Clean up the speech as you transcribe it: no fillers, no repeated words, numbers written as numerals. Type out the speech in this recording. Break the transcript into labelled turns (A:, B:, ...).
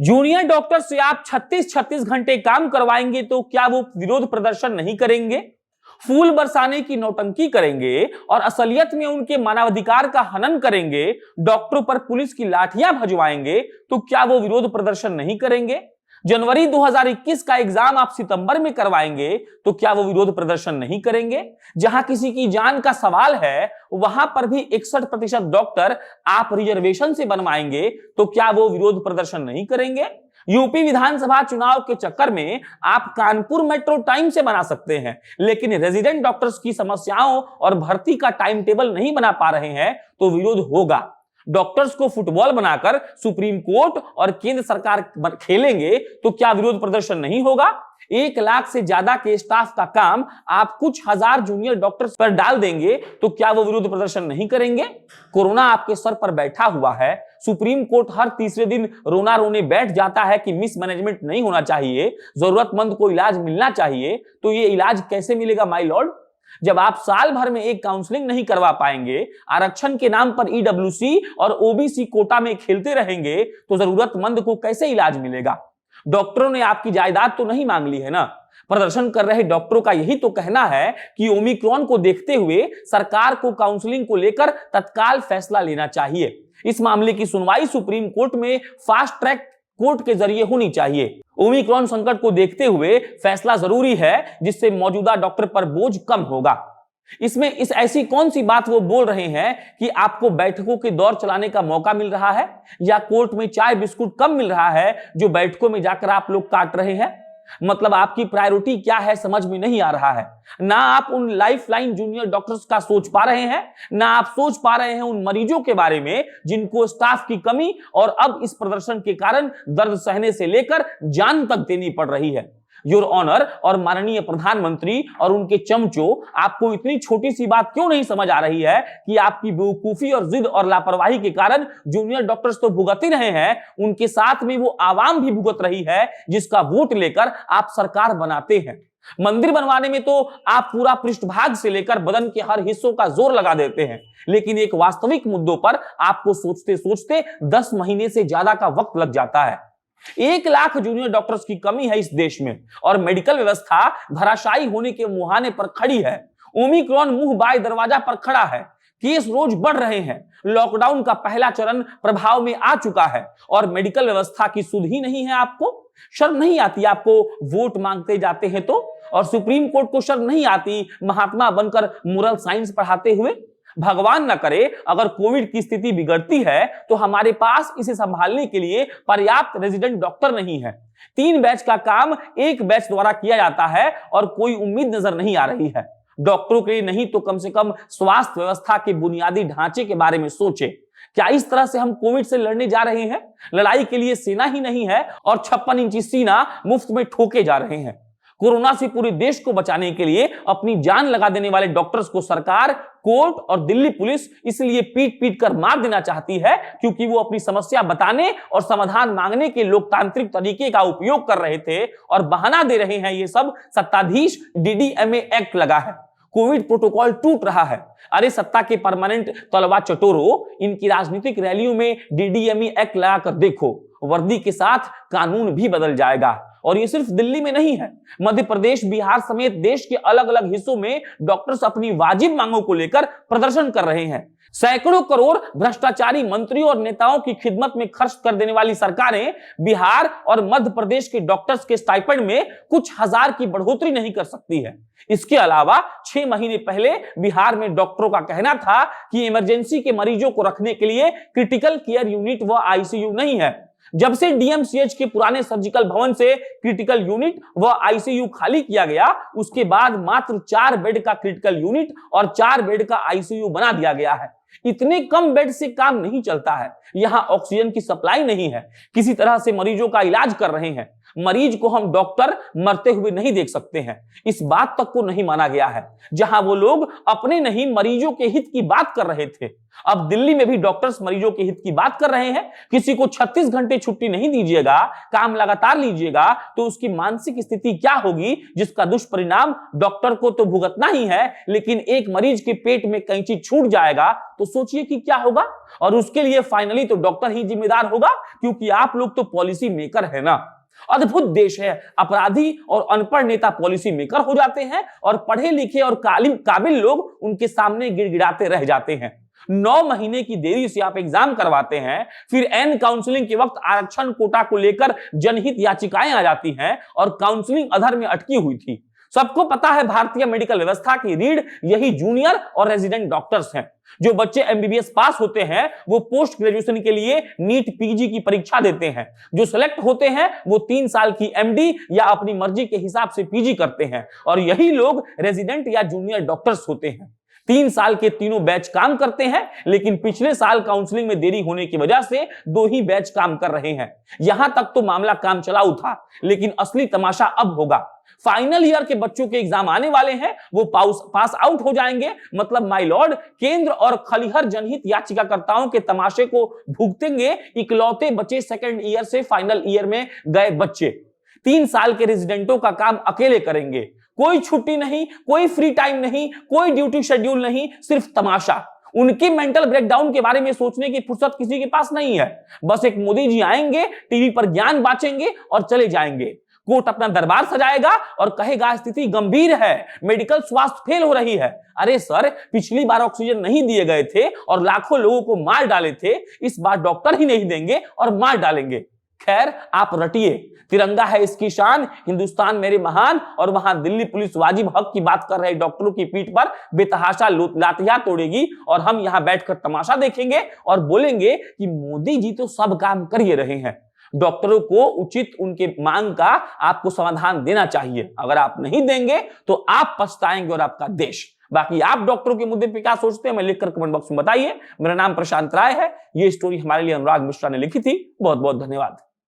A: Junior doctor से आप 36-36 घंटे काम करवाएंगे तो क्या वो विरोध प्रदर्शन नहीं करेंगे? फूल बरसाने की नौटंकी करेंगे और असलियत में उनके मानवाधिकार का हनन करेंगे, डॉक्टरों पर पुलिस की लाठियां भजवाएंगे तो क्या वो विरोध प्रदर्शन नहीं करेंगे? जनवरी 2021 का एग्जाम आप सितंबर में करवाएंगे तो क्या वो विरोध प्रदर्शन नहीं करेंगे? जहां किसी की जान का सवाल है वहां पर भी 61% डॉक्टर आप रिजर्वेशन से बनवाएंगे तो क्या वो विरोध प्रदर्शन नहीं करेंगे? यूपी विधानसभा चुनाव के चक्कर में आप कानपुर मेट्रो टाइम से बना सकते हैं, लेकिन रेजिडेंट डॉक्टर्स की समस्याओं और भर्ती का टाइम टेबल नहीं बना पा रहे हैं तो विरोध होगा। डॉक्टर्स को फुटबॉल बनाकर सुप्रीम कोर्ट और केंद्र सरकार खेलेंगे तो क्या विरोध प्रदर्शन नहीं होगा? 1 लाख से ज्यादा के स्टाफ का काम आप कुछ हजार जूनियर डॉक्टर्स पर डाल देंगे तो क्या वो विरोध प्रदर्शन नहीं करेंगे? कोरोना आपके सर पर बैठा हुआ है, सुप्रीम कोर्ट हर तीसरे दिन रोना रोने बैठ जाता है कि मिसमैनेजमेंट नहीं होना चाहिए, जरूरतमंद को इलाज मिलना चाहिए, तो ये इलाज कैसे मिलेगा माय लॉर्ड? जब आप साल भर में एक काउंसलिंग नहीं करवा पाएंगे, आरक्षण के नाम पर ईडब्ल्यूसी और ओबीसी कोटा में खेलते रहेंगे तो जरूरतमंद को कैसे इलाज मिलेगा? डॉक्टरों ने आपकी जायदाद तो नहीं मांग ली है ना? प्रदर्शन कर रहे डॉक्टरों का यही तो कहना है कि ओमिक्रॉन को देखते हुए सरकार को काउंसलिंग को लेकर तत्काल फैसला लेना चाहिए। इस मामले की सुनवाई सुप्रीम कोर्ट में फास्ट ट्रैक कोर्ट के जरिए होनी चाहिए। ओमिक्रॉन संकट को देखते हुए फैसला जरूरी है जिससे मौजूदा डॉक्टर पर बोझ कम होगा। इसमें ऐसी कौन सी बात वो बोल रहे हैं कि आपको बैठकों के दौर चलाने का मौका मिल रहा है या कोर्ट में चाय बिस्कुट कम मिल रहा है जो बैठकों में जाकर आप लोग काट रहे हैं? मतलब आपकी प्रायोरिटी क्या है समझ में नहीं आ रहा है। ना आप उन लाइफलाइन जूनियर डॉक्टर्स का सोच पा रहे हैं, ना आप सोच पा रहे हैं उन मरीजों के बारे में जिनको स्टाफ की कमी और अब इस प्रदर्शन के कारण दर्द सहने से लेकर जान तक देनी पड़ रही है। योर ऑनर और माननीय प्रधानमंत्री और उनके चमचों, आपको इतनी छोटी सी बात क्यों नहीं समझ आ रही है कि आपकी बेवकूफी और जिद और लापरवाही के कारण जूनियर डॉक्टर्स तो भुगत ही रहे हैं, उनके साथ में वो आवाम भी भुगत रही है जिसका वोट लेकर आप सरकार बनाते हैं। मंदिर बनवाने में तो आप पूरा पृष्ठभाग से लेकर बदन के हर हिस्सों का जोर लगा देते हैं, लेकिन एक वास्तविक मुद्दों पर आपको सोचते सोचते 10 महीने से ज्यादा का वक्त लग जाता है। 1 लाख जूनियर डॉक्टर्स की कमी है इस देश में और मेडिकल व्यवस्था धराशायी होने के मुहाने पर खड़ी है। ओमिक्रॉन मुंह बाय दरवाजा पर खड़ा है, केस रोज बढ़ रहे हैं, लॉकडाउन का पहला चरण प्रभाव में आ चुका है और मेडिकल व्यवस्था की सुध ही नहीं है। आपको शर्म नहीं आती? आपको वोट मांगते जाते हैं तो, और सुप्रीम कोर्ट को शर्म नहीं आती महात्मा बनकर मोरल साइंस पढ़ाते हुए? भगवान न करे अगर कोविड की स्थिति बिगड़ती है तो हमारे पास इसे संभालने के लिए पर्याप्त रेजिडेंट डॉक्टर नहीं है। 3 बैच का काम 1 बैच द्वारा किया जाता है और कोई उम्मीद नजर नहीं आ रही है। डॉक्टरों के लिए नहीं तो कम से कम स्वास्थ्य व्यवस्था के बुनियादी ढांचे के बारे में सोचे। क्या इस तरह से हम कोविड से लड़ने जा रहे हैं? लड़ाई के लिए सेना ही नहीं है और 56 इंची सीना मुफ्त में ठोके जा रहे हैं। कोरोना से पूरे देश को बचाने के लिए अपनी जान लगा देने वाले डॉक्टर्स को सरकार, कोर्ट और दिल्ली पुलिस इसलिए पीट पीट कर मार देना चाहती है क्योंकि वो अपनी समस्या बताने और समाधान मांगने के लोकतांत्रिक तरीके का उपयोग कर रहे थे और बहाना दे रहे हैं। ये सब सत्ताधीश डीडीएमए एक्ट लगा है, कोविड प्रोटोकॉल टूट रहा है। अरे सत्ता के परमानेंट तलवा चटोरो, इनकी राजनीतिक रैलियों में डीडीएमए एक्ट लगाकर देखो, वर्दी के साथ कानून भी बदल जाएगा। और ये सिर्फ दिल्ली में नहीं है, मध्य प्रदेश, बिहार समेत देश के अलग अलग हिस्सों में डॉक्टर्स अपनी वाजिब मांगों को लेकर प्रदर्शन कर रहे हैं। सैकड़ों करोड़ भ्रष्टाचारी मंत्रियों और नेताओं की खिदमत में खर्च कर देने वाली सरकारें बिहार और मध्य प्रदेश के डॉक्टर्स के स्टाइपेंड में कुछ हजार की बढ़ोतरी नहीं कर सकती है। इसके अलावा 6 महीने पहले बिहार में डॉक्टरों का कहना था कि इमरजेंसी के मरीजों को रखने के लिए क्रिटिकल केयर यूनिट व आईसीयू नहीं है। जब से डीएमसीएच के पुराने सर्जिकल भवन से क्रिटिकल यूनिट व आईसीयू खाली किया गया, उसके बाद मात्र 4 बेड का क्रिटिकल यूनिट और 4 बेड का आईसीयू बना दिया गया है। इतने कम बेड से काम नहीं चलता है। यहां ऑक्सीजन की सप्लाई नहीं है, किसी तरह से मरीजों का इलाज कर रहे हैं। मरीज को हम डॉक्टर मरते हुए नहीं देख सकते हैं, इस बात तक को नहीं माना गया है। जहां वो लोग अपने नहीं मरीजों के हित की बात कर रहे थे, अब दिल्ली में भी डॉक्टर्स मरीजों के हित की बात कर रहे हैं। किसी को 36 घंटे छुट्टी नहीं दीजिएगा, काम लगातार लीजिएगा, तो उसकी मानसिक स्थिति क्या होगी, जिसका दुष्परिणाम डॉक्टर को तो भुगतना ही है, लेकिन एक मरीज के पेट में कैंची छूट जाएगा तो सोचिए कि क्या होगा। और उसके लिए फाइनली तो डॉक्टर ही जिम्मेदार होगा, क्योंकि आप लोग तो पॉलिसी मेकर है ना। अद्भुत देश है, अपराधी और अनपढ़ नेता पॉलिसी मेकर हो जाते हैं और पढ़े लिखे और काबिल लोग उनके सामने गिड़गिड़ाते रह जाते हैं। 9 महीने की देरी से आप एग्जाम करवाते हैं, फिर एन काउंसलिंग के वक्त आरक्षण कोटा को लेकर जनहित याचिकाएं आ जाती हैं और काउंसलिंग अधर में अटकी हुई थी। सबको पता है भारतीय मेडिकल व्यवस्था की रीढ़ यही जूनियर और रेजिडेंट डॉक्टर्स हैं। जो बच्चे एमबीबीएस पास होते हैं वो पोस्ट ग्रेजुएशन के लिए नीट पीजी की परीक्षा देते हैं। जो सिलेक्ट होते हैं वो 3 साल की एमडी या अपनी मर्जी के हिसाब से पीजी करते हैं, और यही लोग रेजिडेंट या जूनियर डॉक्टर्स होते हैं। 3 साल के तीनों बैच काम करते हैं, लेकिन पिछले साल काउंसलिंग में देरी होने की वजह से 2 ही बैच काम कर रहे हैं। यहां तक तो मामला काम चलाऊ था, लेकिन असली तमाशा अब होगा। फाइनल ईयर के बच्चों के एग्जाम आने वाले हैं, वो पास आउट हो जाएंगे, मतलब माय लॉर्ड केंद्र और खलिहर जनहित याचिकाकर्ताओं के तमाशे को भुगतेंगे इकलौते बचे सेकंड ईयर से फाइनल ईयर में गए बच्चे। 3 साल के रेजिडेंटों का काम अकेले करेंगे, कोई छुट्टी नहीं, कोई फ्री टाइम नहीं, कोई ड्यूटी शेड्यूल नहीं, सिर्फ तमाशा। उनकी मेंटल ब्रेकडाउन के बारे में सोचने की फुर्सत किसी के पास नहीं है। बस एक मोदी जी आएंगे, टीवी पर ज्ञान बांचेंगे और चले जाएंगे। कोर्ट अपना दरबार सजाएगा और कहेगा स्थिति गंभीर है, मेडिकल स्वास्थ्य फेल हो रही है। अरे सर, पिछली बार ऑक्सीजन नहीं दिए गए थे और लाखों लोगों को मार डाले थे, इस बार डॉक्टर ही नहीं देंगे और मार डालेंगे। खैर, आप रटिए, तिरंगा है इसकी शान, हिंदुस्तान मेरे महान, और वहां दिल्ली पुलिस वाजिब हक की बात कर रहे डॉक्टरों की पीठ पर बेतहाशा लातियां तोड़ेगी और हम यहां बैठकर तमाशा देखेंगे और बोलेंगे कि मोदी जी तो सब काम कर ही रहे हैं। डॉक्टरों को उचित उनके मांग का आपको समाधान देना चाहिए। अगर आप नहीं देंगे तो आप पछताएंगे और आपका देश। बाकी आप डॉक्टरों के मुद्दे पे क्या सोचते हैं, मैं लिखकर कमेंट बॉक्स में बताइए। मेरा नाम प्रशांत राय है, ये स्टोरी हमारे लिए अनुराग मिश्रा ने लिखी थी। बहुत बहुत धन्यवाद।